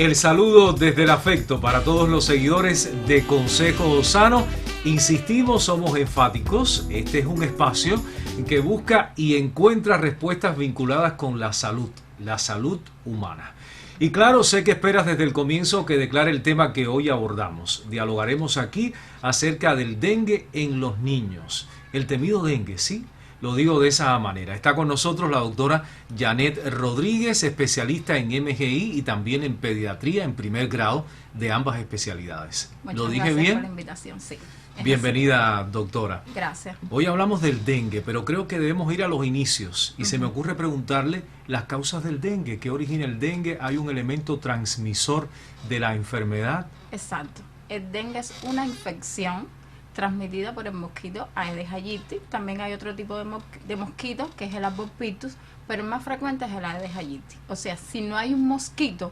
El saludo desde el afecto para todos los seguidores de Consejo Sano. Insistimos, somos enfáticos. Este es un espacio que busca y encuentra respuestas vinculadas con la salud humana. Y claro, sé que esperas desde el comienzo que declare el tema que hoy abordamos. Dialogaremos aquí acerca del dengue en los niños. El temido dengue, ¿sí? Lo digo de esa manera. Está con nosotros la doctora Janet Rodríguez, especialista en MGI y también en pediatría en primer grado de ambas especialidades. Muchas ¿Lo dije gracias bien? por la invitación, sí. Bienvenida, doctora. Gracias. Hoy hablamos del dengue, pero creo que debemos ir a los inicios y se me ocurre preguntarle las causas del dengue. ¿Qué origina el dengue? ¿Hay un elemento transmisor de la enfermedad? Exacto. El dengue es una infección transmitida por el mosquito Aedes aegypti. También hay otro tipo de mosquito que es el Albopictus, pero el más frecuente es el Aedes aegypti. O sea, si no hay un mosquito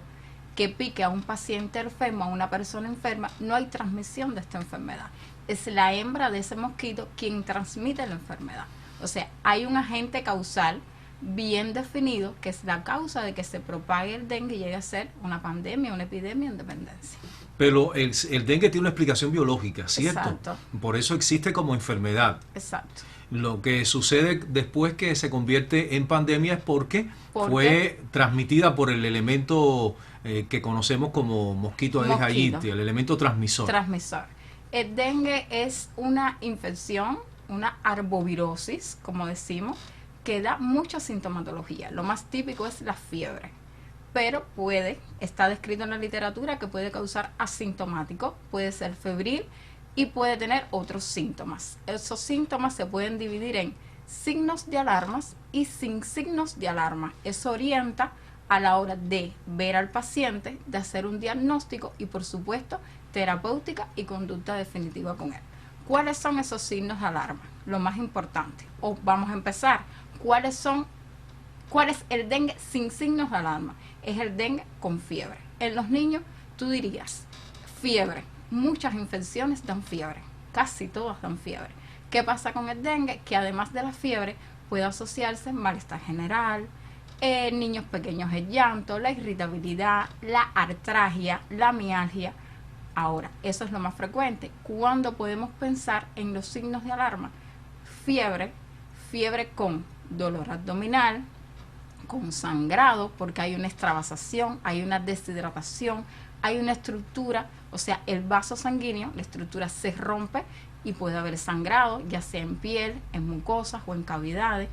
que pique a un paciente enfermo, a una persona enferma, no hay transmisión de esta enfermedad. Es la hembra de ese mosquito quien transmite la enfermedad. O sea, hay un agente causal bien definido que es la causa de que se propague el dengue y llegue a ser una pandemia, una epidemia en dependencia. Pero el dengue tiene una explicación biológica, ¿cierto? Exacto. Por eso existe como enfermedad. Exacto. Lo que sucede después que se convierte en pandemia es porque fue transmitida por el elemento que conocemos como mosquito Aedes aegypti, el elemento transmisor. Transmisor. El dengue es una infección, una arbovirosis, como decimos, que da mucha sintomatología. Lo más típico es la fiebre, pero está descrito en la literatura que puede causar asintomático, puede ser febril y puede tener otros síntomas. Esos síntomas se pueden dividir en signos de alarmas y sin signos de alarma. Eso orienta a la hora de ver al paciente, de hacer un diagnóstico y, por supuesto, terapéutica y conducta definitiva con él. ¿Cuáles son esos signos de alarma? Lo más importante. Vamos a empezar. ¿Cuál es el dengue sin signos de alarma? Es el dengue con fiebre. En los niños, tú dirías, fiebre. Muchas infecciones dan fiebre. Casi todas dan fiebre. ¿Qué pasa con el dengue? Que además de la fiebre, puede asociarse malestar general, niños pequeños el llanto, la irritabilidad, la artralgia, la mialgia. Ahora, eso es lo más frecuente. ¿Cuándo podemos pensar en los signos de alarma? Fiebre con dolor abdominal, con sangrado, porque hay una extravasación, hay una deshidratación, hay una estructura, o sea, el vaso sanguíneo, la estructura se rompe y puede haber sangrado, ya sea en piel, en mucosas o en cavidades.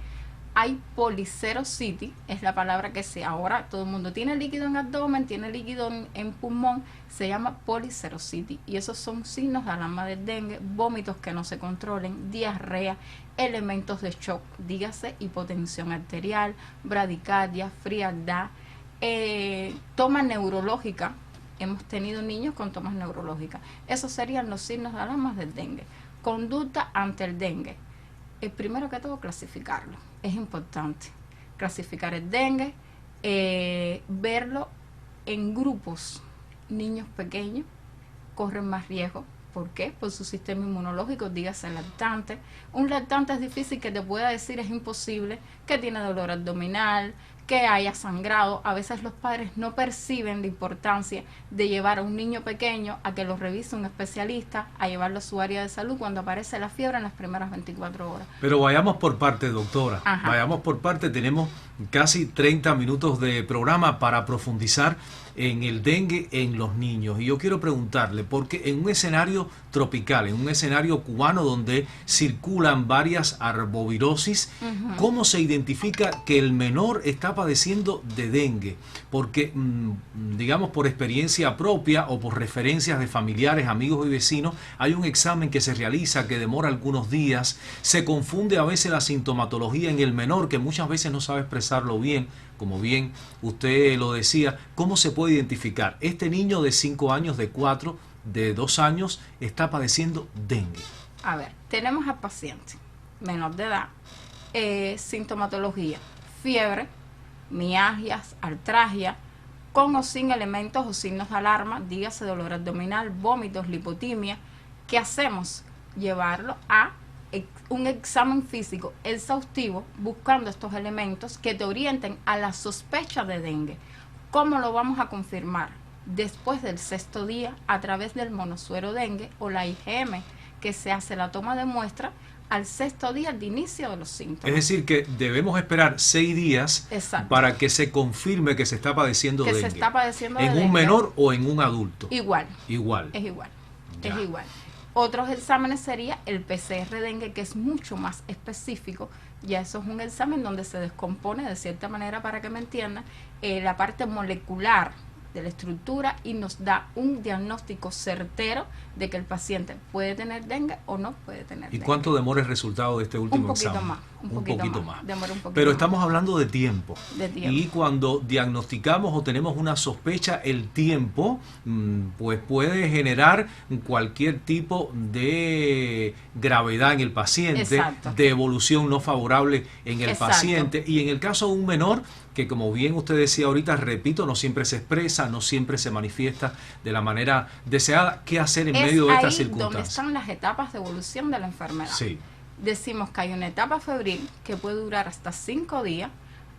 Hay policerositis, es la palabra que ahora todo el mundo tiene líquido en abdomen, tiene líquido en pulmón, se llama policerositis. Y esos son signos de alarma del dengue: vómitos que no se controlen, diarrea, elementos de shock, dígase hipotensión arterial, bradicardia, frialdad, toma neurológica. Hemos tenido niños con tomas neurológicas. Esos serían los signos de alarma del dengue. Conducta ante el dengue. Primero que todo, clasificarlo. Es importante clasificar el dengue, verlo en grupos. Niños pequeños corren más riesgo. ¿Por qué? Por su sistema inmunológico, dígase lactante. Un lactante es difícil que te pueda decir, es imposible, que tiene dolor abdominal, que haya sangrado. A veces los padres no perciben la importancia de llevar a un niño pequeño a que lo revise un especialista, a llevarlo a su área de salud cuando aparece la fiebre en las primeras 24 horas. Pero vayamos por parte, doctora. Ajá. Vayamos por parte. Tenemos casi 30 minutos de programa para profundizar en el dengue en los niños. Y yo quiero preguntarle, porque en un escenario tropical, en un escenario cubano donde circulan varias arbovirosis, ¿cómo se identifica que el menor está padeciendo de dengue? Porque, digamos, por experiencia propia o por referencias de familiares, amigos y vecinos, hay un examen que se realiza que demora algunos días. Se confunde a veces la sintomatología en el menor, que muchas veces no sabe expresarlo bien, como bien usted lo decía. ¿Cómo se puede identificar? Este niño de 5 años, de 4, de 2 años, está padeciendo dengue. A ver, tenemos al paciente menor de edad, sintomatología, fiebre, mialgias, artralgia, con o sin elementos o signos de alarma, dígase dolor abdominal, vómitos, lipotimia. ¿Qué hacemos? Llevarlo a un examen físico exhaustivo buscando estos elementos que te orienten a la sospecha de dengue. ¿Cómo lo vamos a confirmar? después del 6º día a través del monosuero dengue o la IgM, que se hace la toma de muestra al 6º día de inicio de los síntomas. Es decir, que debemos esperar 6 días Exacto. para que se confirme que se está padeciendo que dengue. se está padeciendo ¿En de un dengue. menor o en un adulto? Igual. Igual. Es igual. Ya. Es igual. Otros exámenes sería el PCR dengue, que es mucho más específico. Ya eso es un examen donde se descompone de cierta manera, para que me entiendan, la parte molecular de la estructura y nos da un diagnóstico certero de que el paciente puede tener dengue o no puede tener ¿Y dengue. cuánto demora el resultado de este último examen? Un poquito más. Demora un poquito Pero más. estamos hablando de tiempo. De tiempo. Y cuando diagnosticamos o tenemos una sospecha, el tiempo pues puede generar cualquier tipo de gravedad en el paciente, Exacto. de evolución no favorable en el Exacto. paciente. Y en el caso de un menor, que como bien usted decía ahorita, repito, no siempre se expresa, no siempre se manifiesta de la manera deseada, ¿qué hacer en medio de estas Es ahí donde circunstancias? están las etapas de evolución de la enfermedad. Sí. Decimos que hay una etapa febril que puede durar hasta 5 días,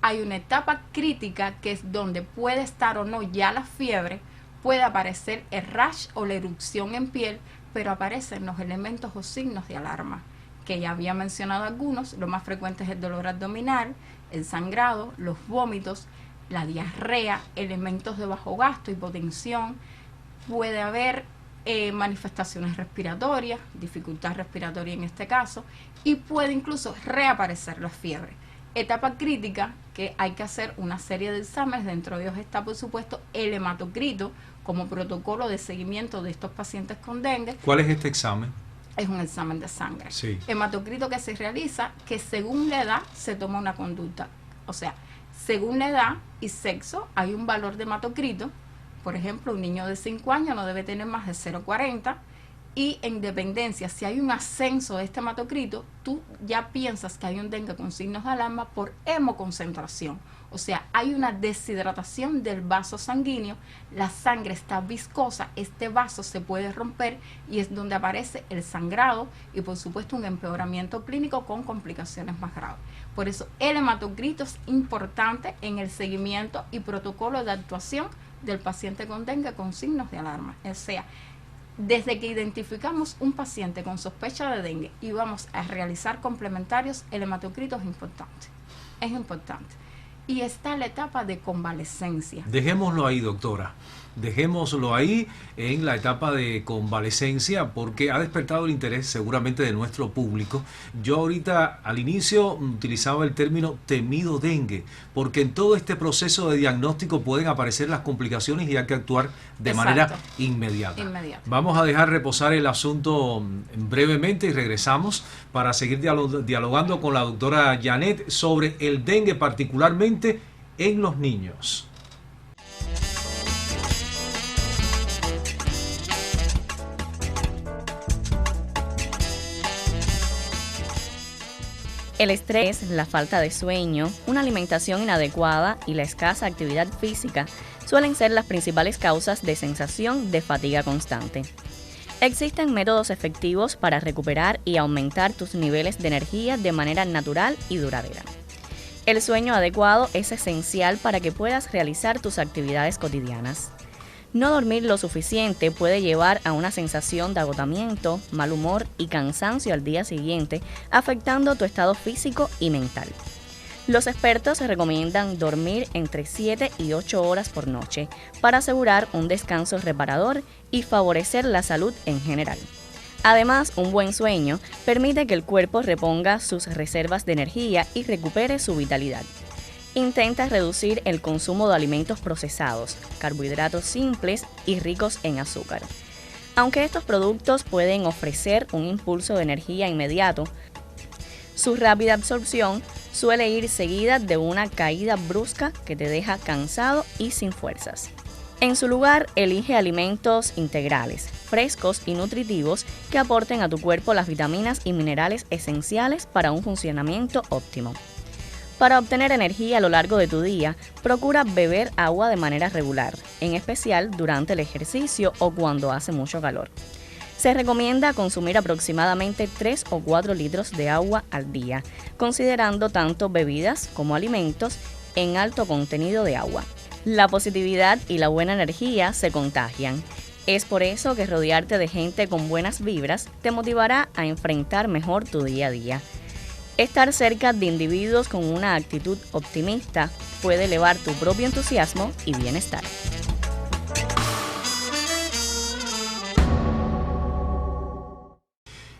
hay una etapa crítica que es donde puede estar o no ya la fiebre, puede aparecer el rash o la erupción en piel, pero aparecen los elementos o signos de alarma, que ya había mencionado algunos. Lo más frecuente es el dolor abdominal, el sangrado, los vómitos, la diarrea, elementos de bajo gasto, hipotensión, puede haber manifestaciones respiratorias, dificultad respiratoria en este caso, y puede incluso reaparecer la fiebre. Etapa crítica, que hay que hacer una serie de exámenes, dentro de ellos está por supuesto el hematocrito como protocolo de seguimiento de estos pacientes con dengue. ¿Cuál es este examen? Es un examen de sangre. Sí. Hematocrito que se realiza, que según la edad se toma una conducta. O sea, según la edad y sexo hay un valor de hematocrito. Por ejemplo, un niño de 5 años no debe tener más de 0,40, y en dependencia, si hay un ascenso de este hematocrito, tú ya piensas que hay un dengue con signos de alarma por hemoconcentración. O sea, hay una deshidratación del vaso sanguíneo, la sangre está viscosa, este vaso se puede romper y es donde aparece el sangrado y por supuesto un empeoramiento clínico con complicaciones más graves. Por eso el hematocrito es importante en el seguimiento y protocolo de actuación del paciente con dengue con signos de alarma. O sea, desde que identificamos un paciente con sospecha de dengue y vamos a realizar complementarios, el hematocrito es importante. Es importante. Y está la etapa de convalescencia. Dejémoslo ahí, doctora. Dejémoslo ahí en la etapa de convalescencia, porque ha despertado el interés seguramente de nuestro público. Yo ahorita al inicio utilizaba el término temido dengue, porque en todo este proceso de diagnóstico pueden aparecer las complicaciones y hay que actuar de manera inmediata. Vamos a dejar reposar el asunto brevemente y regresamos para seguir dialogando con la doctora Janet sobre el dengue, particularmente en los niños. El estrés, la falta de sueño, una alimentación inadecuada y la escasa actividad física suelen ser las principales causas de sensación de fatiga constante. Existen métodos efectivos para recuperar y aumentar tus niveles de energía de manera natural y duradera. El sueño adecuado es esencial para que puedas realizar tus actividades cotidianas. No dormir lo suficiente puede llevar a una sensación de agotamiento, mal humor y cansancio al día siguiente, afectando tu estado físico y mental. Los expertos recomiendan dormir entre 7 y 8 horas por noche para asegurar un descanso reparador y favorecer la salud en general. Además, un buen sueño permite que el cuerpo reponga sus reservas de energía y recupere su vitalidad. Intenta reducir el consumo de alimentos procesados, carbohidratos simples y ricos en azúcar. Aunque estos productos pueden ofrecer un impulso de energía inmediato, su rápida absorción suele ir seguida de una caída brusca que te deja cansado y sin fuerzas. En su lugar, elige alimentos integrales, frescos y nutritivos que aporten a tu cuerpo las vitaminas y minerales esenciales para un funcionamiento óptimo. Para obtener energía a lo largo de tu día, procura beber agua de manera regular, en especial durante el ejercicio o cuando hace mucho calor. Se recomienda consumir aproximadamente 3 o 4 litros de agua al día, considerando tanto bebidas como alimentos en alto contenido de agua. La positividad y la buena energía se contagian. Es por eso que rodearte de gente con buenas vibras te motivará a enfrentar mejor tu día a día. Estar cerca de individuos con una actitud optimista puede elevar tu propio entusiasmo y bienestar.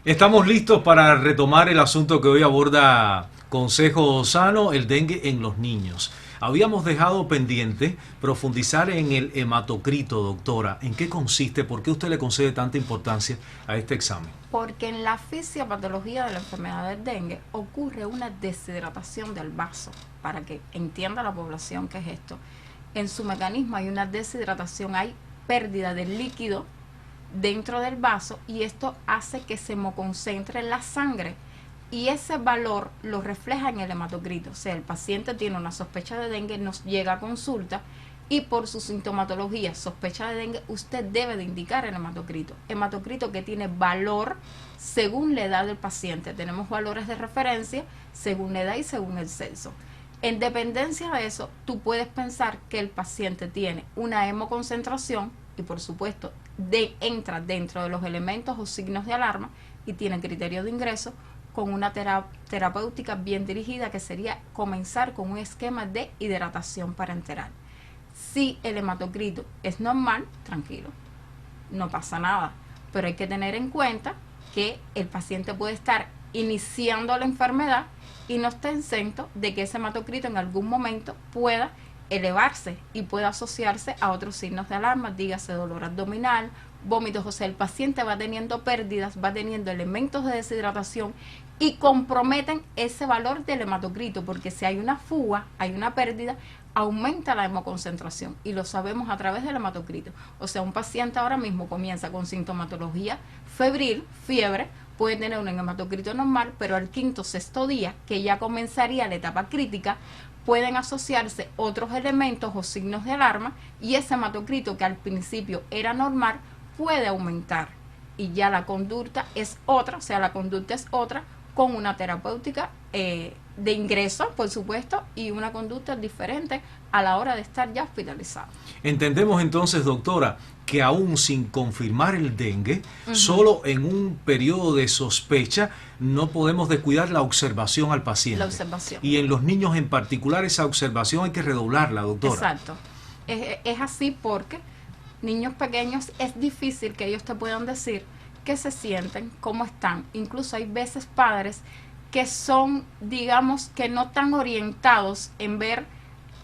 Estamos listos para retomar el asunto que hoy aborda Consejo Sano, el dengue en los niños. Habíamos dejado pendiente profundizar en el hematocrito, doctora. ¿En qué consiste? ¿Por qué usted le concede tanta importancia a este examen? Porque en la fisiopatología de la enfermedad del dengue ocurre una deshidratación del vaso, para que entienda la población qué es esto. En su mecanismo hay una deshidratación, hay pérdida de líquido dentro del vaso y esto hace que se hemoconcentre en la sangre. Y ese valor lo refleja en el hematocrito. O sea, el paciente tiene una sospecha de dengue, nos llega a consulta y por su sintomatología, sospecha de dengue, usted debe de indicar el hematocrito. Hematocrito que tiene valor según la edad del paciente. Tenemos valores de referencia según la edad y según el sexo. En dependencia de eso, tú puedes pensar que el paciente tiene una hemoconcentración y por supuesto entra dentro de los elementos o signos de alarma y tiene criterio de ingreso con una terapéutica bien dirigida que sería comenzar con un esquema de hidratación parenteral. Si el hematocrito es normal, tranquilo, no pasa nada, pero hay que tener en cuenta que el paciente puede estar iniciando la enfermedad y no está exento de que ese hematocrito en algún momento pueda elevarse y pueda asociarse a otros signos de alarma, dígase dolor abdominal, vómitos, o sea, el paciente va teniendo pérdidas, va teniendo elementos de deshidratación y comprometen ese valor del hematocrito, porque si hay una fuga, hay una pérdida, aumenta la hemoconcentración y lo sabemos a través del hematocrito. O sea, un paciente ahora mismo comienza con sintomatología febril, fiebre, puede tener un hematocrito normal, pero al quinto, sexto día, que ya comenzaría la etapa crítica, pueden asociarse otros elementos o signos de alarma y ese hematocrito que al principio era normal puede aumentar y ya la conducta es otra, o sea, la conducta es otra con una terapéutica de ingreso, por supuesto, y una conducta diferente a la hora de estar ya hospitalizado. Entendemos entonces, doctora, que aún sin confirmar el dengue, solo en un periodo de sospecha, no podemos descuidar la observación al paciente. La observación. Y en los niños en particular, esa observación hay que redoblarla, doctora. Exacto. Es así porque niños pequeños es difícil que ellos te puedan decir qué se sienten, cómo están. Incluso hay veces padres que son, digamos, que no tan orientados en ver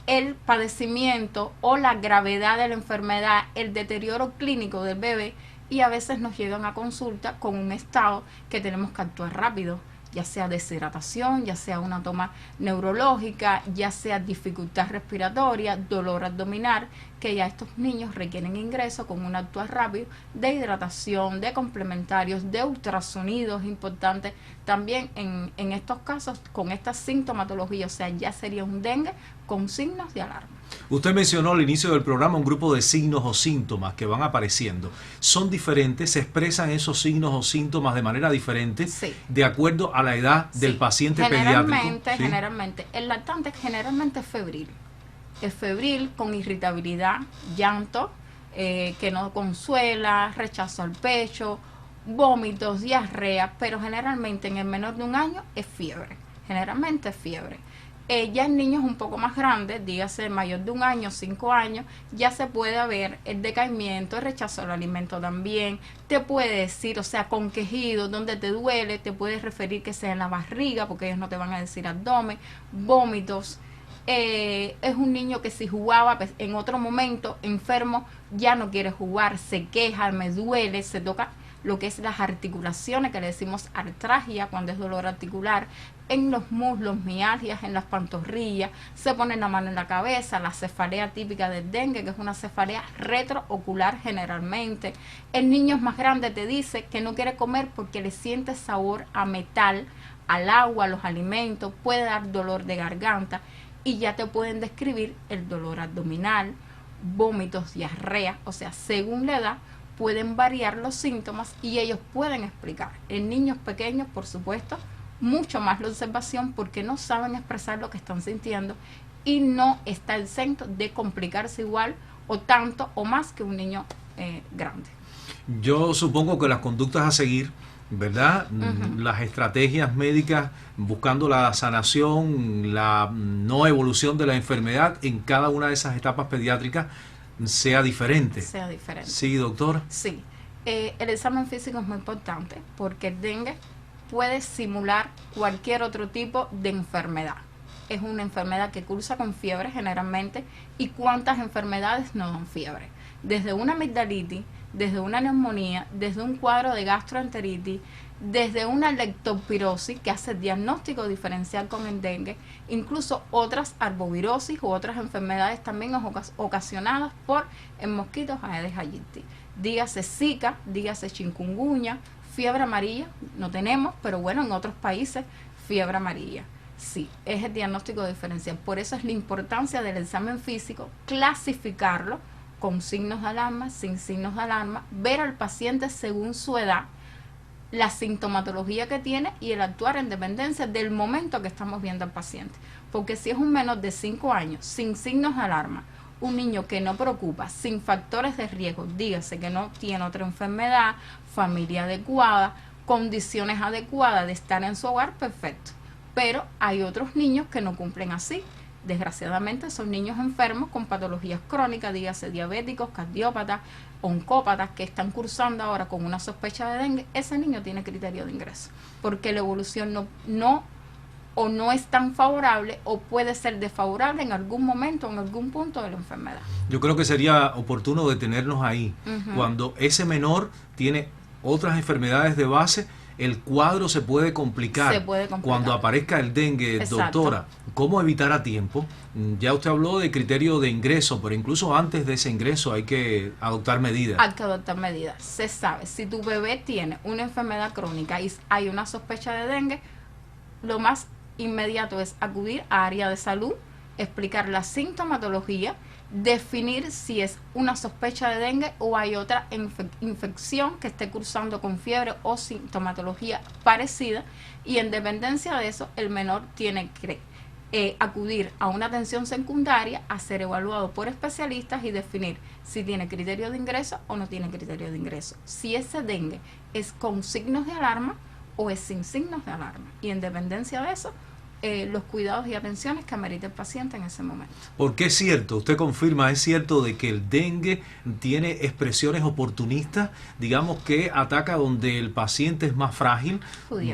el padecimiento o la gravedad de la enfermedad, el deterioro clínico del bebé, y a veces nos llegan a consulta con un estado que tenemos que actuar rápido, ya sea deshidratación, ya sea una toma neurológica, ya sea dificultad respiratoria, dolor abdominal, que ya estos niños requieren ingreso con un actuar rápido de hidratación, de complementarios, de ultrasonidos importantes. También en estos casos, con esta sintomatología, o sea, ya sería un dengue con signos de alarma. Usted mencionó al inicio del programa un grupo de signos o síntomas que van apareciendo. ¿Son diferentes? ¿Se expresan esos signos o síntomas de manera diferente? Sí. De acuerdo a la edad del paciente pediátrico. ¿Sí? Generalmente, el lactante generalmente es febril. Es febril con irritabilidad, llanto, que no consuela, rechazo al pecho, vómitos, diarrea, pero generalmente en el menor de un año es fiebre. Generalmente es fiebre. Ya en niños un poco más grandes, dígase mayor de un año, 5 años, ya se puede ver el decaimiento, el rechazo al alimento también. Te puede decir, o sea, con quejidos, donde te duele, te puedes referir que sea en la barriga, porque ellos no te van a decir abdomen, vómitos. Es un niño que si jugaba pues, en otro momento enfermo, ya no quiere jugar, se queja, me duele, se toca lo que es las articulaciones, que le decimos artralgia cuando es dolor articular, en los muslos, mialgias, en las pantorrillas, se pone la mano en la cabeza, la cefalea típica del dengue, que es una cefalea retroocular generalmente. El niño más grande te dice que no quiere comer porque le siente sabor a metal, al agua, a los alimentos, puede dar dolor de garganta y ya te pueden describir el dolor abdominal, vómitos, diarrea, o sea, según la edad, pueden variar los síntomas y ellos pueden explicar. En niños pequeños, por supuesto, mucho más la observación porque no saben expresar lo que están sintiendo y no está exento de complicarse igual o tanto o más que un niño grande. Yo supongo que las conductas a seguir, ¿verdad? Las estrategias médicas buscando la sanación, la no evolución de la enfermedad en cada una de esas etapas pediátricas sea diferente. Sea diferente. Sí, doctora. Sí. El examen físico es muy importante porque el dengue puede simular cualquier otro tipo de enfermedad. Es una enfermedad que cursa con fiebre generalmente. ¿Y cuántas enfermedades no dan fiebre? Desde una amigdalitis, desde una neumonía, desde un cuadro de gastroenteritis, desde una leptospirosis que hace diagnóstico diferencial con el dengue, incluso otras arbovirosis u otras enfermedades también ocasionadas por el mosquito Aedes aegypti. Dígase Zika, dígase chikungunya, fiebre amarilla, no tenemos, pero bueno, en otros países, fiebre amarilla. Sí, es el diagnóstico diferencial. Por eso es la importancia del examen físico, clasificarlo con signos de alarma, sin signos de alarma, ver al paciente según su edad, la sintomatología que tiene y el actuar en dependencia del momento que estamos viendo al paciente. Porque si es un menor de 5 años, sin signos de alarma, un niño que no preocupa, sin factores de riesgo, dígase que no tiene otra enfermedad, familia adecuada, condiciones adecuadas de estar en su hogar, perfecto. Pero hay otros niños que no cumplen así. Desgraciadamente son niños enfermos con patologías crónicas, dígase diabéticos, cardiópatas, oncópatas, que están cursando ahora con una sospecha de dengue. Ese niño tiene criterio de ingreso, porque la evolución no es tan favorable o puede ser desfavorable en algún momento, en algún punto de la enfermedad. Yo creo que sería oportuno detenernos ahí. Cuando ese menor tiene otras enfermedades de base, el cuadro se puede complicar. Cuando aparezca el dengue. Exacto. Doctora, ¿cómo evitar a tiempo? Ya usted habló de criterio de ingreso, pero incluso antes de ese ingreso hay que adoptar medidas. Hay que adoptar medidas. Se sabe, si tu bebé tiene una enfermedad crónica y hay una sospecha de dengue, lo más inmediato es acudir a área de salud, explicar la sintomatología, definir si es una sospecha de dengue o hay otra infección que esté cursando con fiebre o sintomatología parecida, y en dependencia de eso el menor tiene que acudir a una atención secundaria a ser evaluado por especialistas y definir si tiene criterio de ingreso o no tiene criterio de ingreso, si ese dengue es con signos de alarma o es sin signos de alarma, y en dependencia de eso los cuidados y atenciones que amerita el paciente en ese momento. Porque es cierto, usted confirma, es cierto de que el dengue tiene expresiones oportunistas, digamos que ataca donde el paciente es más frágil.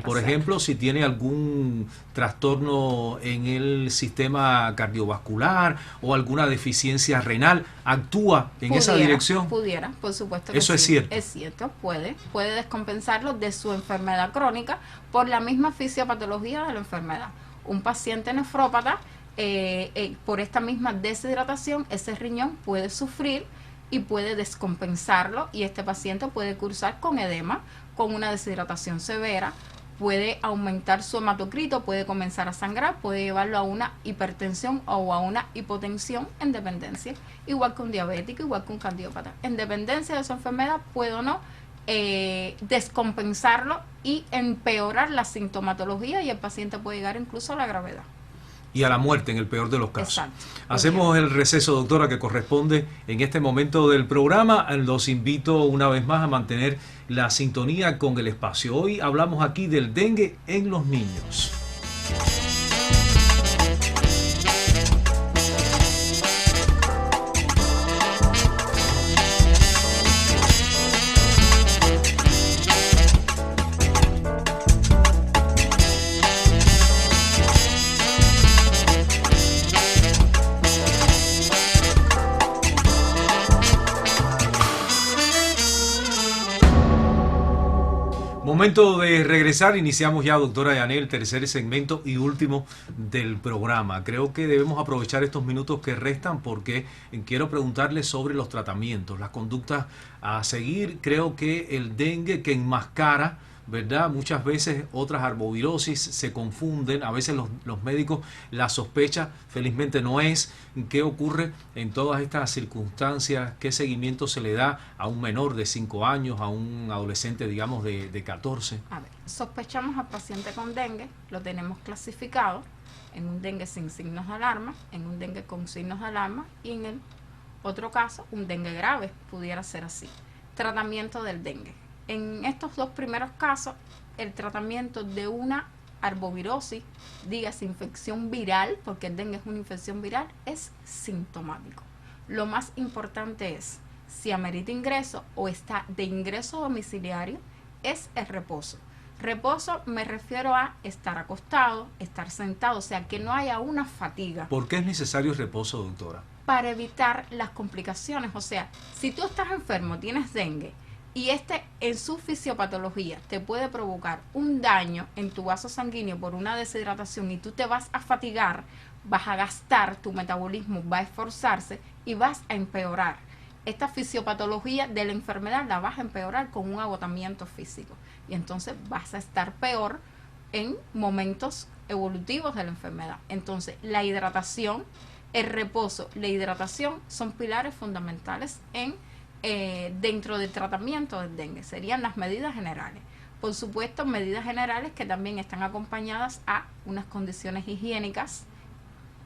Por ejemplo, si tiene algún trastorno en el sistema cardiovascular o alguna deficiencia renal, actúa en esa dirección. Pudiera, por supuesto que eso sí. Es cierto. Es cierto, puede descompensarlo de su enfermedad crónica por la misma fisiopatología de la enfermedad. Un paciente nefrópata, por esta misma deshidratación, ese riñón puede sufrir y puede descompensarlo, y este paciente puede cursar con edema, con una deshidratación severa, puede aumentar su hematocrito, puede comenzar a sangrar, puede llevarlo a una hipertensión o a una hipotensión en dependencia, igual que un diabético, igual que un cardiópata. En dependencia de su enfermedad puede o no descompensarlo y empeorar la sintomatología, y el paciente puede llegar incluso a la gravedad. Y a la muerte en el peor de los casos. Exacto. Hacemos el receso, doctora, que corresponde en este momento del programa. Los invito una vez más a mantener la sintonía con el espacio. Hoy hablamos aquí del dengue en los niños. Momento de regresar, iniciamos ya, doctora Yané, el tercer segmento y último del programa. Creo que debemos aprovechar estos minutos que restan porque quiero preguntarle sobre los tratamientos, las conductas a seguir. Creo que el dengue que enmascara, ¿verdad? Muchas veces otras arbovirosis se confunden, a veces los médicos la sospecha, felizmente no es. ¿Qué ocurre en todas estas circunstancias? ¿Qué seguimiento se le da a un menor de 5 años, a un adolescente, digamos, de 14? A ver, sospechamos al paciente con dengue, lo tenemos clasificado en un dengue sin signos de alarma, en un dengue con signos de alarma y en el otro caso, un dengue grave, pudiera ser así. Tratamiento del dengue. En estos dos primeros casos, el tratamiento de una arbovirosis, dígase infección viral, porque el dengue es una infección viral, es sintomático. Lo más importante es, si amerita ingreso o está de ingreso domiciliario, es el reposo. Reposo me refiero a estar acostado, estar sentado, o sea, que no haya una fatiga. ¿Por qué es necesario el reposo, doctora? Para evitar las complicaciones. O sea, si tú estás enfermo, tienes dengue, y en su fisiopatología te puede provocar un daño en tu vaso sanguíneo por una deshidratación y tú te vas a fatigar, vas a gastar, tu metabolismo va a esforzarse y vas a empeorar. Esta fisiopatología de la enfermedad la vas a empeorar con un agotamiento físico y entonces vas a estar peor en momentos evolutivos de la enfermedad. Entonces, la hidratación, el reposo, la hidratación son pilares fundamentales dentro del tratamiento del dengue. Serían las medidas generales. Por supuesto, medidas generales que también están acompañadas a unas condiciones higiénicas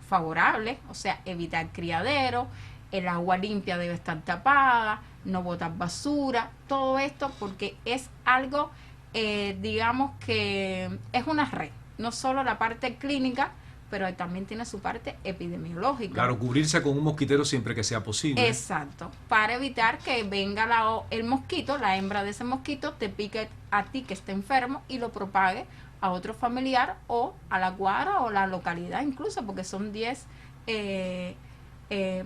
favorables, o sea, evitar criadero, el agua limpia debe estar tapada, no botar basura, todo esto porque es algo, digamos que es una red, no solo la parte clínica, pero también tiene su parte epidemiológica. Claro, cubrirse con un mosquitero siempre que sea posible. Exacto, para evitar que venga el mosquito, la hembra de ese mosquito, te pique a ti que esté enfermo y lo propague a otro familiar o a la cuadra o la localidad incluso, porque son 10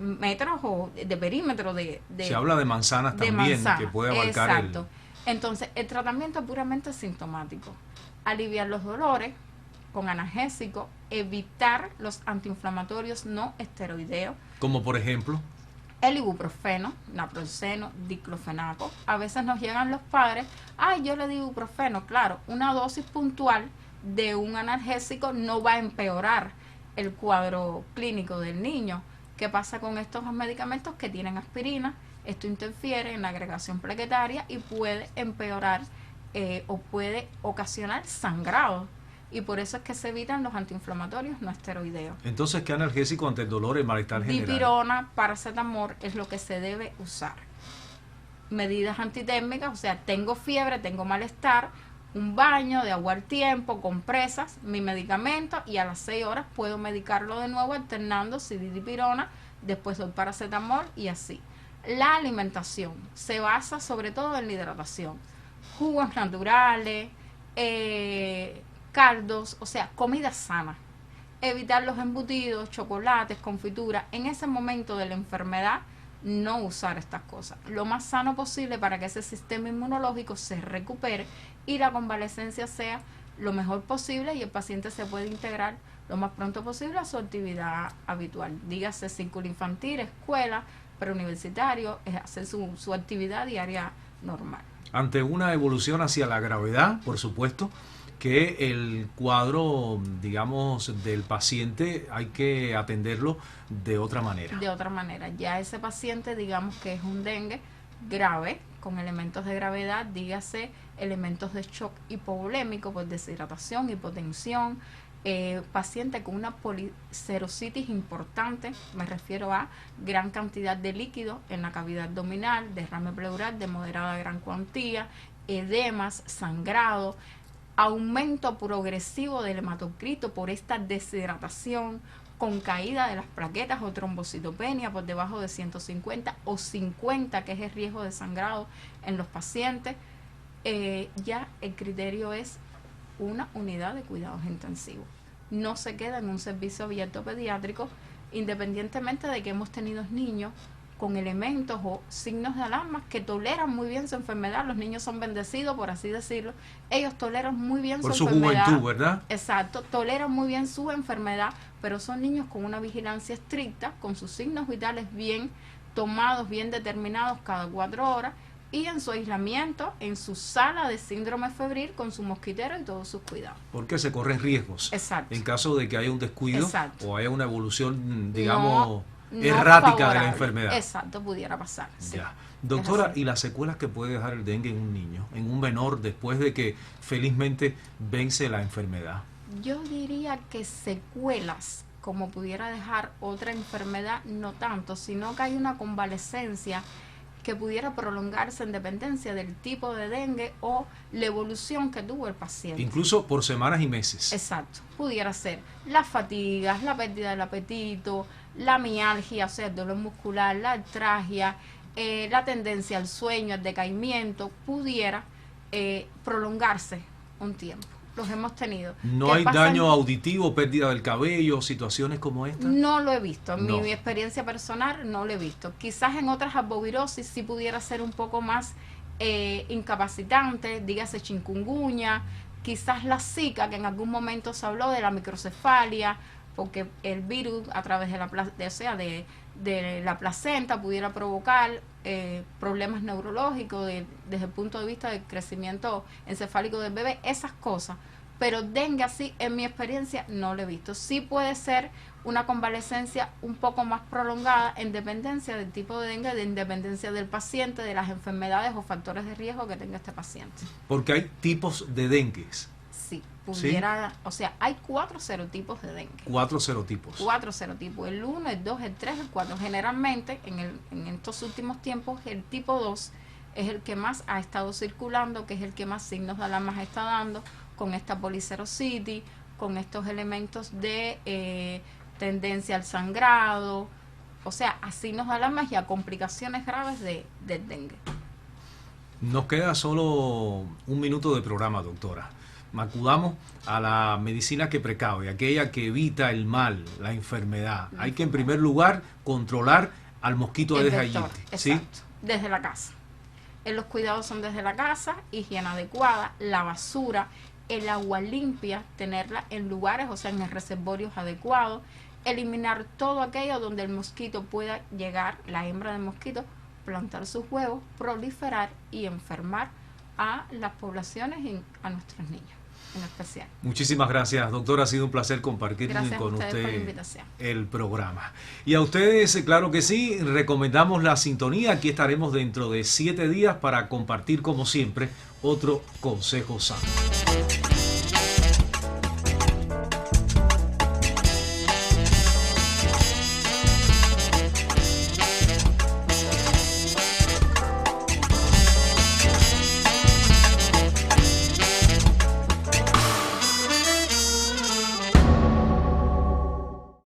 metros o de perímetro de se habla de manzanas también, que puede abarcar. Exacto. Entonces, el tratamiento es puramente sintomático. Aliviar los dolores con analgésicos, evitar los antiinflamatorios no esteroideos. Como por ejemplo, el ibuprofeno, naproxeno, diclofenaco. A veces nos llegan los padres, yo le di ibuprofeno. Claro, una dosis puntual de un analgésico no va a empeorar el cuadro clínico del niño. ¿Qué pasa con estos medicamentos que tienen aspirina? Esto interfiere en la agregación plaquetaria y puede empeorar o puede ocasionar sangrado. Y por eso es que se evitan los antiinflamatorios no esteroideos. Entonces, ¿qué analgésico ante el dolor y el malestar general? Dipirona, paracetamol es lo que se debe usar. Medidas antitérmicas, o sea, tengo fiebre, tengo malestar, un baño de agua al tiempo, compresas, mi medicamento y a las 6 horas puedo medicarlo de nuevo alternando si di dipirona, después doy paracetamol y así. La alimentación se basa sobre todo en la hidratación. Jugos naturales, caldos, o sea, comida sana. Evitar los embutidos, chocolates, confituras. En ese momento de la enfermedad, no usar estas cosas. Lo más sano posible para que ese sistema inmunológico se recupere y la convalecencia sea lo mejor posible y el paciente se puede integrar lo más pronto posible a su actividad habitual. Dígase círculo infantil, escuela, preuniversitario, es hacer su actividad diaria normal. Ante una evolución hacia la gravedad, por supuesto, que el cuadro, digamos, del paciente hay que atenderlo de otra manera. De otra manera. Ya ese paciente, digamos que es un dengue grave, con elementos de gravedad, dígase elementos de shock hipovolémico por deshidratación, hipotensión, paciente con una policerositis importante, me refiero a gran cantidad de líquido en la cavidad abdominal, derrame pleural de moderada a gran cuantía, edemas, sangrado, aumento progresivo del hematocrito por esta deshidratación, con caída de las plaquetas o trombocitopenia por debajo de 150 o 50, que es el riesgo de sangrado en los pacientes. Ya el criterio es una unidad de cuidados intensivos. No se queda en un servicio abierto pediátrico, independientemente de que hemos tenido niños con elementos o signos de alarma que toleran muy bien su enfermedad. Los niños son bendecidos, por así decirlo. Ellos toleran muy bien su enfermedad. Por su juventud, ¿verdad? Exacto, toleran muy bien su enfermedad, pero son niños con una vigilancia estricta, con sus signos vitales bien tomados, bien determinados cada 4 horas, y en su aislamiento, en su sala de síndrome febril con su mosquitero y todos sus cuidados. Porque se corren riesgos. Exacto. En caso de que haya un descuido Exacto. o haya una evolución, digamos, No errática de favorable. la enfermedad. Exacto, pudiera pasar. Sí. Ya. Doctora, Es así. ¿y las secuelas que puede dejar el dengue en un niño, en un menor, después de que felizmente vence la enfermedad? Yo diría que secuelas, como pudiera dejar otra enfermedad, no tanto, sino que hay una convalescencia que pudiera prolongarse en dependencia del tipo de dengue o la evolución que tuvo el paciente. Incluso por semanas y meses. Exacto, pudiera ser las fatigas, la pérdida del apetito, la mialgia, o sea, el dolor muscular, la artralgia, la tendencia al sueño, al decaimiento, pudiera prolongarse un tiempo. Los hemos tenido. ¿No ¿Qué hay pasa daño en- auditivo, pérdida del cabello, situaciones como esta? No lo he visto, en No. mi experiencia personal no lo he visto. Quizás en otras arbovirosis sí pudiera ser un poco más incapacitante, dígase chikungunya, quizás la Zika, que en algún momento se habló de la microcefalia, porque el virus a través de la placenta pudiera provocar problemas neurológicos desde el punto de vista del crecimiento encefálico del bebé, esas cosas. Pero dengue así, en mi experiencia, no lo he visto. Sí puede ser una convalescencia un poco más prolongada en dependencia del tipo de dengue, de independencia del paciente, de las enfermedades o factores de riesgo que tenga este paciente. Porque hay tipos de dengues, Sí, pudiera, o sea, hay 4 serotipos de dengue. 4 serotipos. 4 serotipos, el 1, el 2, el 3, el 4. Generalmente, en estos últimos tiempos, el tipo 2 es el que más ha estado circulando, que es el que más signos de alarma está dando, con esta policerositis, con estos elementos de tendencia al sangrado, o sea, a signos de alarma y a complicaciones graves del dengue. Nos queda solo un minuto de programa, doctora. Acudamos a la medicina que precave, aquella que evita el mal, la enfermedad. Hay que, en primer lugar, controlar al mosquito El Aedes vector, aegypti, ¿sí? exacto, desde la casa. Los cuidados son desde la casa, higiene adecuada, la basura, el agua limpia, tenerla en lugares, o sea, en reservorios adecuados, eliminar todo aquello donde el mosquito pueda llegar, la hembra del mosquito, plantar sus huevos, proliferar y enfermar a las poblaciones y a nuestros niños en especial. Muchísimas gracias, doctora. Ha sido un placer compartir Gracias a con ustedes por la usted invitación. el programa. Y a ustedes, claro que sí, recomendamos la sintonía. Aquí estaremos dentro de 7 días para compartir, como siempre, otro consejo sano.